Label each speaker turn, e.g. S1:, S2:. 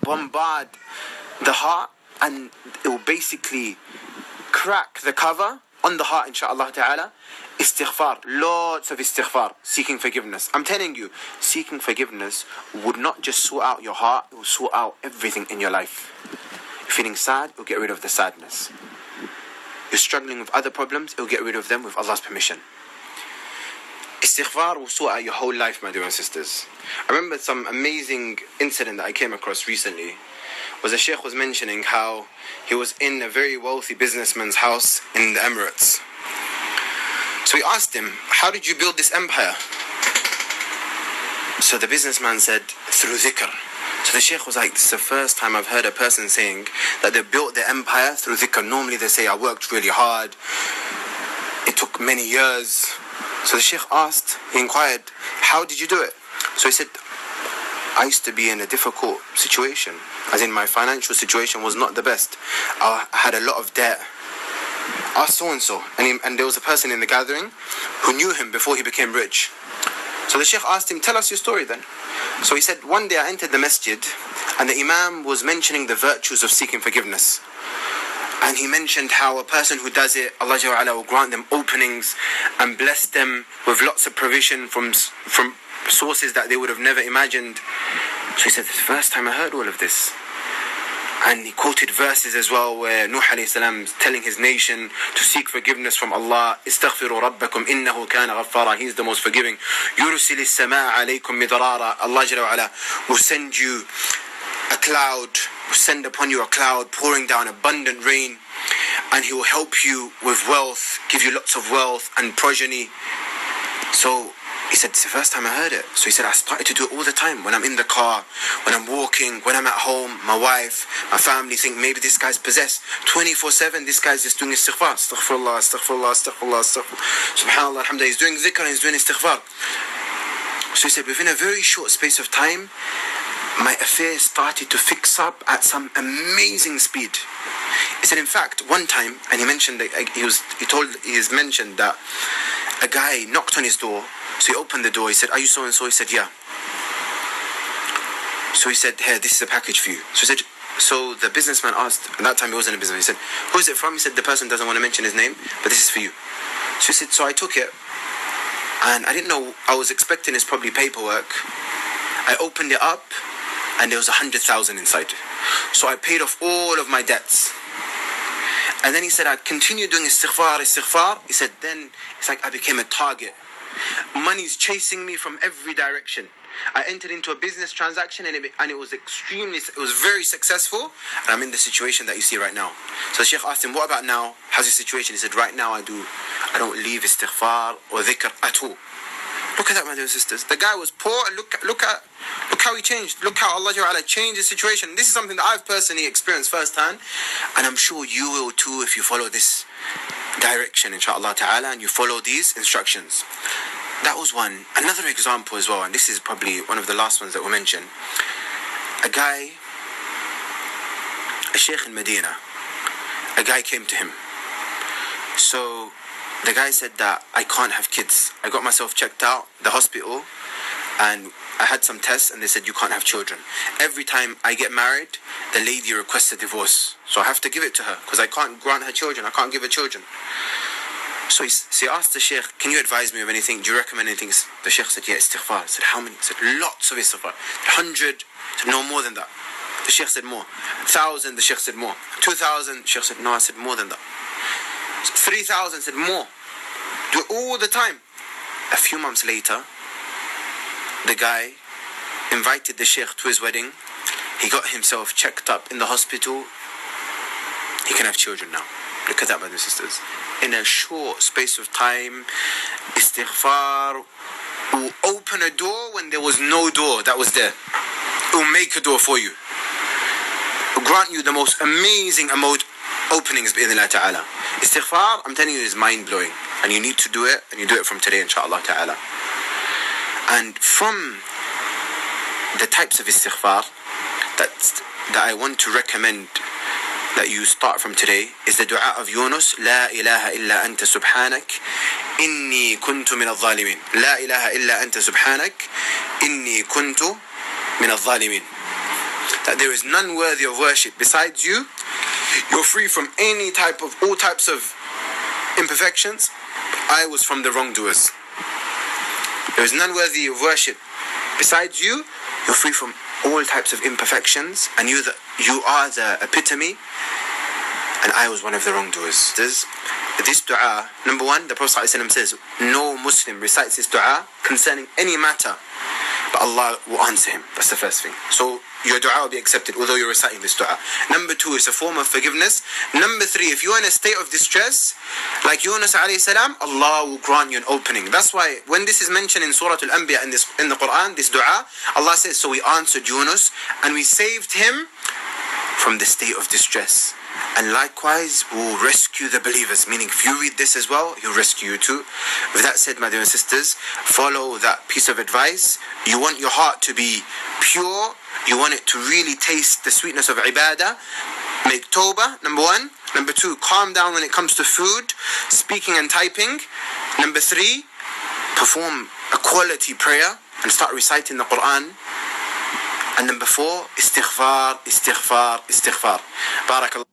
S1: bombard the heart, and it will basically crack the cover on the heart, inshallah ta'ala. Istighfar, lots of istighfar, seeking forgiveness. I'm telling you, seeking forgiveness would not just sort out your heart, it will sort out everything in your life. You're feeling sad, it will get rid of the sadness. You're struggling with other problems, it will get rid of them with Allah's permission. Istighfar will sort out your whole life, my dear and sisters. I remember some amazing incident that I came across recently. Was a sheikh was mentioning how he was in a very wealthy businessman's house in the Emirates. So he asked him, how did you build this empire? So the businessman said, through dhikr. So the sheikh was like, this is the first time I've heard a person saying that they built their empire through dhikr. Normally they say, I worked really hard. It took many years. So the sheikh asked, he inquired, how did you do it? So he said, I used to be in a difficult situation, as in my financial situation was not the best. I had a lot of debt. Ask so-and-so. And there was a person in the gathering who knew him before he became rich. So the sheikh asked him, tell us your story then. So he said, one day I entered the masjid and the imam was mentioning the virtues of seeking forgiveness. And he mentioned how a person who does it, Allah Jalla wa'ala will grant them openings and bless them with lots of provision from sources that they would have never imagined. So he said, this is the first time I heard all of this. And he quoted verses as well where Nuh alayhi salam is telling his nation to seek forgiveness from Allah. Istaghfiru rabbakum innahu kana ghaffara. He is the most forgiving. Yursil as-samaa alaykum midrara. Allah Jalla wa'ala will send you a cloud, will send upon you a cloud pouring down abundant rain, and he will help you with wealth, give you lots of wealth and progeny. So he said, it's the first time I heard it. So he said, I started to do it all the time. When I'm in the car, when I'm walking, when I'm at home, my wife, my family think maybe this guy's possessed. 24/7, this guy's just doing istighfar. Astaghfirullah, astaghfirullah, astaghfirullah, astaghfirullah. Subhanallah, alhamdulillah, he's doing zikr and he's doing istighfar. So he said, within a very short space of time, my affairs started to fix up at some amazing speed. He said, in fact, one time, and he mentioned that he's mentioned that a guy knocked on his door. So he opened the door. He said, are you so and so? He said, yeah. So he said, here, this is a package for you. So he said, so the businessman asked, at that time he wasn't a businessman. He said, who is it from? He said, the person doesn't want to mention his name, but this is for you. So he said, so I took it, and I didn't know, I was expecting it's probably paperwork. I opened it up, and there was 100,000 inside. So I paid off all of my debts. And then he said, I continued doing istighfar. He said, then it's like I became a target. Money's chasing me from every direction. I entered into a business transaction and it was very successful, and I'm in the situation that you see right now. So the Sheikh asked him, what about now? How's your situation? He said, right now I don't leave istighfar or dhikr at all. Look at that, my dear sisters. The guy was poor, and look how he changed. Look how Allah Ta'ala changed his situation. This is something that I've personally experienced firsthand, and I'm sure you will too if you follow this direction, inshallah ta'ala, and you follow these instructions. That was one. Another example as well, and this is probably one of the last ones that we'll mention. A sheikh in Medina, a guy came to him. So the guy said that I can't have kids. I got myself checked out the hospital and I had some tests and they said you can't have children. Every time I get married, the lady requests a divorce. So I have to give it to her because I can't grant her children. I can't give her children. So he asked the sheikh, can you advise me of anything? Do you recommend anything? The sheikh said, yeah, istighfar. I said, how many? He said, lots of istighfar. 100. I said, no, more than that. The sheikh said, more. 1,000. The sheikh said, more. 2,000. The sheikh said, no. I said, more than that. 3,000. Said, more. Do it all the time. A few months later, the guy invited the sheikh to his wedding. He got himself checked up in the hospital. He can have children now. Look at that, brothers and sisters. In a short space of time, istighfar will open a door when there was no door that was there. It will make a door for you. It will grant you the most amazing openings, bi'idhnillah ta'ala. Istighfar, I'm telling you, is mind-blowing. And you need to do it, and you do it from today, inshallah ta'ala. And from the types of istighfar that I want to recommend that you start from today is the dua of Yunus. La ilaha illa anta subhanak inni kuntu min al-zalimin. La ilaha illa anta subhanak inni kuntu min al-zalimin. that there is none worthy of worship besides you. You're free from all types of imperfections. I was from the wrongdoers. There is none worthy of worship besides you. You're free from all types of imperfections, and you are the epitome, and I was one of the wrongdoers. This dua, number one, the Prophet ﷺ says, no Muslim recites this dua concerning any matter, but Allah will answer him. That's the first thing. So your dua will be accepted, although you're reciting this dua. Number two, it's a form of forgiveness. Number three, if you're in a state of distress, like Yunus alayhi salam, Allah will grant you an opening. That's why when this is mentioned in Surah Al-Anbiya in the Quran, this dua, Allah says, so we answered Yunus and we saved him from the state of distress. And likewise, we'll rescue the believers. Meaning, if you read this as well, he'll rescue you too. With that said, my dear sisters, follow that piece of advice. You want your heart to be pure. You want it to really taste the sweetness of ibadah. Make tawbah, number one. Number two, calm down when it comes to food, speaking and typing. Number three, perform a quality prayer and start reciting the Quran. And number four, istighfar, istighfar, istighfar. Barakallah.